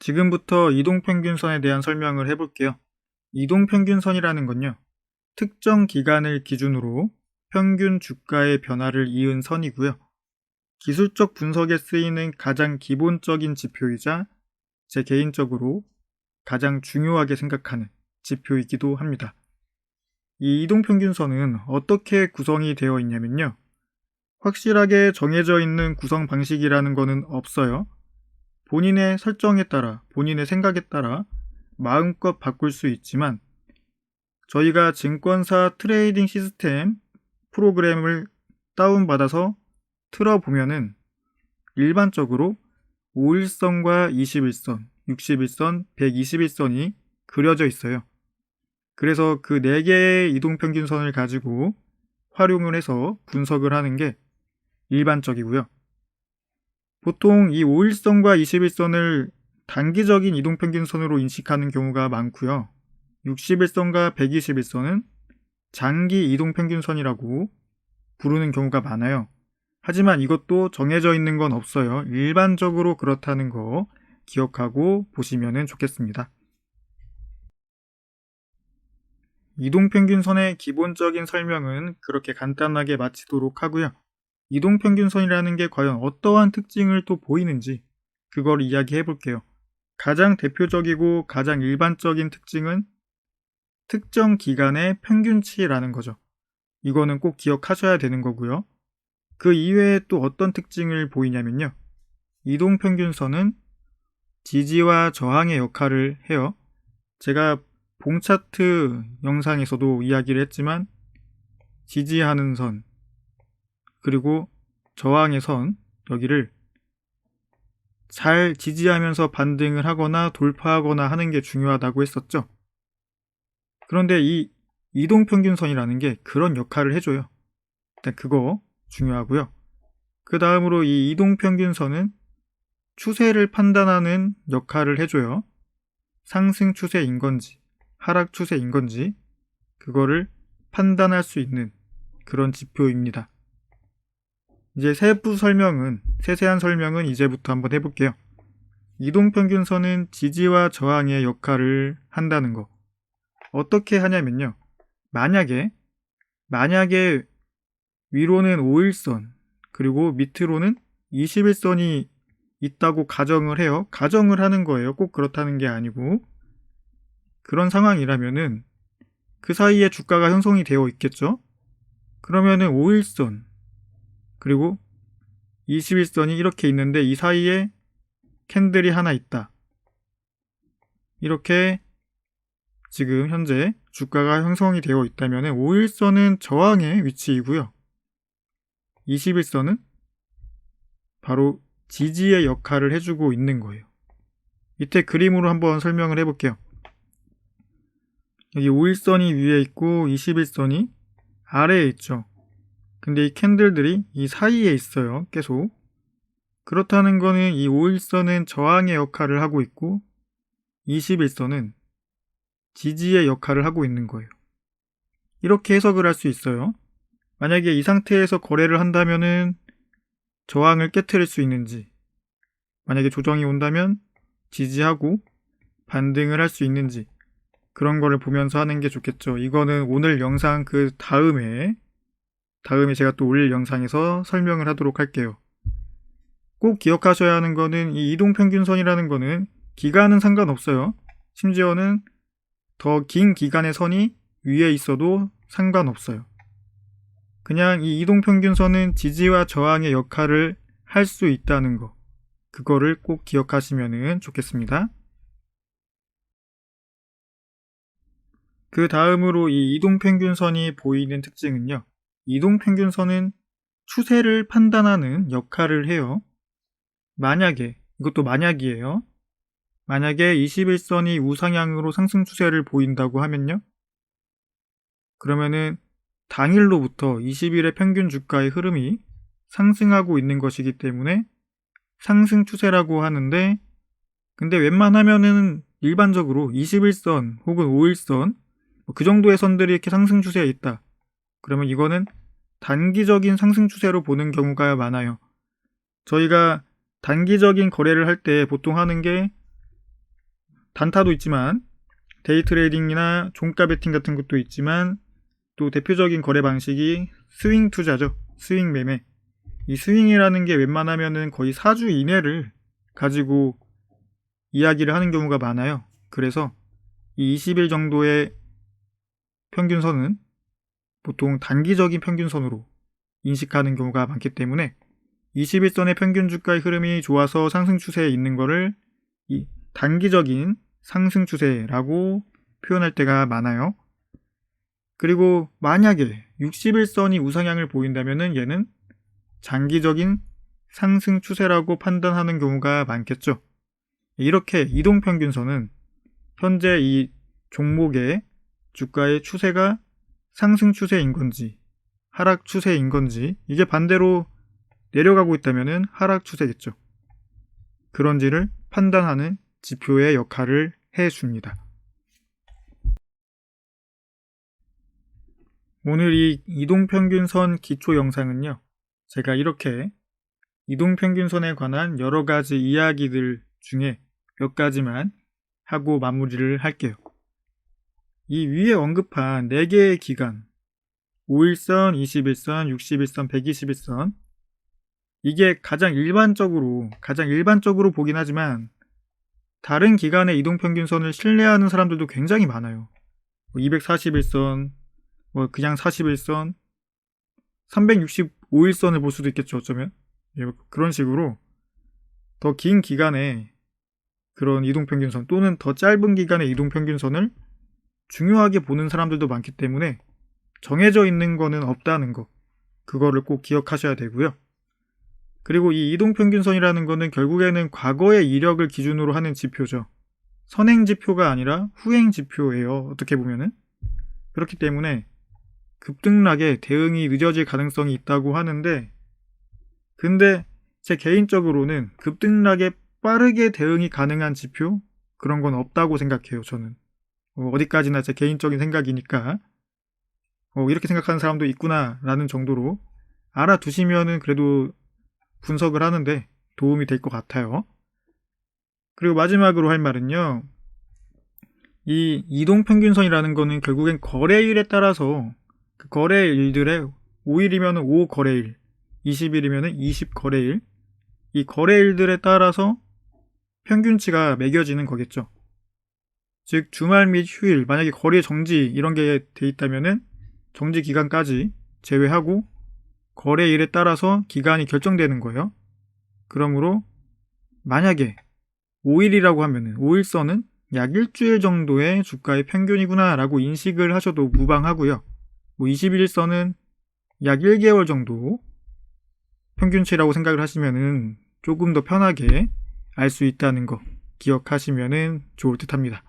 지금부터 이동평균선에 대한 설명을 해볼게요. 이동평균선이라는 건요, 특정 기간을 기준으로 평균 주가의 변화를 이은 선이고요. 기술적 분석에 쓰이는 가장 기본적인 지표이자 제 개인적으로 가장 중요하게 생각하는 지표이기도 합니다. 이 이동평균선은 어떻게 구성이 되어 있냐면요, 확실하게 정해져 있는 구성 방식이라는 것은 없어요. 본인의 설정에 따라, 본인의 생각에 따라 마음껏 바꿀 수 있지만, 저희가 증권사 트레이딩 시스템 프로그램을 다운받아서 틀어보면은 일반적으로 5일선과 21선, 61선, 121선이 그려져 있어요. 그래서 그 4개의 이동평균선을 가지고 활용을 해서 분석을 하는 게 일반적이고요. 보통 이 5일선과 21선을 단기적인 이동평균선으로 인식하는 경우가 많고요. 61선과 121선은 장기 이동평균선이라고 부르는 경우가 많아요. 하지만 이것도 정해져 있는 건 없어요. 일반적으로 그렇다는 거 기억하고 보시면 좋겠습니다. 이동평균선의 기본적인 설명은 그렇게 간단하게 마치도록 하고요. 이동평균선이라는 게 과연 어떠한 특징을 또 보이는지 그걸 이야기해 볼게요. 가장 대표적이고 가장 일반적인 특징은 특정 기간의 평균치라는 거죠. 이거는 꼭 기억하셔야 되는 거고요. 그 이외에 또 어떤 특징을 보이냐면요, 이동평균선은 지지와 저항의 역할을 해요. 제가 봉차트 영상에서도 이야기를 했지만 지지하는 선 그리고 저항의 선, 여기를 잘 지지하면서 반등을 하거나 돌파하거나 하는 게 중요하다고 했었죠. 그런데 이 이동평균선이라는 게 그런 역할을 해줘요. 일단 그거 중요하고요. 그 다음으로 이 이동평균선은 추세를 판단하는 역할을 해줘요. 상승 추세인 건지 하락 추세인 건지 그거를 판단할 수 있는 그런 지표입니다. 이제 세세한 설명은 이제부터 한번 해볼게요. 이동평균선은 지지와 저항의 역할을 한다는 거. 어떻게 하냐면요, 만약에 위로는 5일선 그리고 밑으로는 21선이 있다고 가정을 해요. 가정을 하는 거예요. 꼭 그렇다는 게 아니고, 그런 상황이라면은 그 사이에 주가가 형성이 되어 있겠죠. 그러면은 5일선 그리고 21선이 이렇게 있는데 이 사이에 캔들이 하나 있다. 이렇게 지금 현재 주가가 형성이 되어 있다면 5일선은 저항의 위치이고요. 21선은 바로 지지의 역할을 해주고 있는 거예요. 밑에 그림으로 한번 설명을 해볼게요. 여기 5일선이 위에 있고 21선이 아래에 있죠. 근데 이 캔들들이 이 사이에 있어요. 계속. 그렇다는 거는 이 5일선은 저항의 역할을 하고 있고 21선은 지지의 역할을 하고 있는 거예요. 이렇게 해석을 할 수 있어요. 만약에 이 상태에서 거래를 한다면은 저항을 깨트릴 수 있는지, 만약에 조정이 온다면 지지하고 반등을 할 수 있는지, 그런 거를 보면서 하는 게 좋겠죠. 이거는 오늘 영상 그 다음에 제가 또 올릴 영상에서 설명을 하도록 할게요. 꼭 기억하셔야 하는 거는 이 이동평균선이라는 거는 기간은 상관없어요. 심지어는 더 긴 기간의 선이 위에 있어도 상관없어요. 그냥 이 이동평균선은 지지와 저항의 역할을 할 수 있다는 거, 그거를 꼭 기억하시면 좋겠습니다. 그 다음으로 이 이동평균선이 보이는 특징은요, 이동평균선은 추세를 판단하는 역할을 해요. 만약에, 이것도 만약이에요. 만약에 21선이 우상향으로 상승 추세를 보인다고 하면요, 그러면은 당일로부터 20일의 평균 주가의 흐름이 상승하고 있는 것이기 때문에 상승 추세라고 하는데, 근데 웬만하면은 일반적으로 21선 혹은 5일선 그 정도의 선들이 이렇게 상승 추세에 있다. 그러면 이거는 단기적인 상승 추세로 보는 경우가 많아요. 저희가 단기적인 거래를 할 때 보통 하는 게 단타도 있지만 데이 트레이딩이나 종가 베팅 같은 것도 있지만 또 대표적인 거래 방식이 스윙 투자죠. 스윙 매매. 이 스윙이라는 게 웬만하면은 거의 4주 이내를 가지고 이야기를 하는 경우가 많아요. 그래서 이 20일 정도의 평균선은 보통 단기적인 평균선으로 인식하는 경우가 많기 때문에 21선의 평균 주가의 흐름이 좋아서 상승 추세에 있는 거를 이 단기적인 상승 추세라고 표현할 때가 많아요. 그리고 만약에 61선이 우상향을 보인다면 얘는 장기적인 상승 추세라고 판단하는 경우가 많겠죠. 이렇게 이동평균선은 현재 이 종목의 주가의 추세가 상승 추세인 건지 하락 추세인 건지, 이게 반대로 내려가고 있다면 하락 추세겠죠. 그런지를 판단하는 지표의 역할을 해줍니다. 오늘 이 이동평균선 기초 영상은요, 제가 이렇게 이동평균선에 관한 여러 가지 이야기들 중에 몇 가지만 하고 마무리를 할게요. 이 위에 언급한 4개의 기간, 5일선, 21선, 61선, 121선, 이게 가장 일반적으로 보긴 하지만 다른 기간의 이동평균선을 신뢰하는 사람들도 굉장히 많아요. 241선, 그냥 41선, 365일선을 볼 수도 있겠죠, 어쩌면. 그런 식으로 더 긴 기간의 그런 이동평균선 또는 더 짧은 기간의 이동평균선을 중요하게 보는 사람들도 많기 때문에 정해져 있는 거는 없다는 거, 그거를 꼭 기억하셔야 되고요. 그리고 이 이동평균선이라는 거는 결국에는 과거의 이력을 기준으로 하는 지표죠. 선행지표가 아니라 후행지표예요, 어떻게 보면은. 그렇기 때문에 급등락에 대응이 늦어질 가능성이 있다고 하는데, 근데 제 개인적으로는 급등락에 빠르게 대응이 가능한 지표? 그런 건 없다고 생각해요, 저는. 어디까지나 제 개인적인 생각이니까 이렇게 생각하는 사람도 있구나 라는 정도로 알아두시면은 그래도 분석을 하는데 도움이 될 것 같아요. 그리고 마지막으로 할 말은요, 이 이동평균선이라는 거는 결국엔 거래일에 따라서 그 거래일들의 5일이면 5거래일, 20일이면 20거래일, 이 거래일들에 따라서 평균치가 매겨지는 거겠죠. 즉 주말 및 휴일, 만약에 거래 정지 이런 게 돼 있다면은 정지 기간까지 제외하고 거래일에 따라서 기간이 결정되는 거예요. 그러므로 만약에 5일이라고 하면은 5일선은 약 일주일 정도의 주가의 평균이구나 라고 인식을 하셔도 무방하고요. 21일선은 약 1개월 정도 평균치라고 생각을 하시면은 조금 더 편하게 알 수 있다는 거 기억하시면은 좋을 듯 합니다.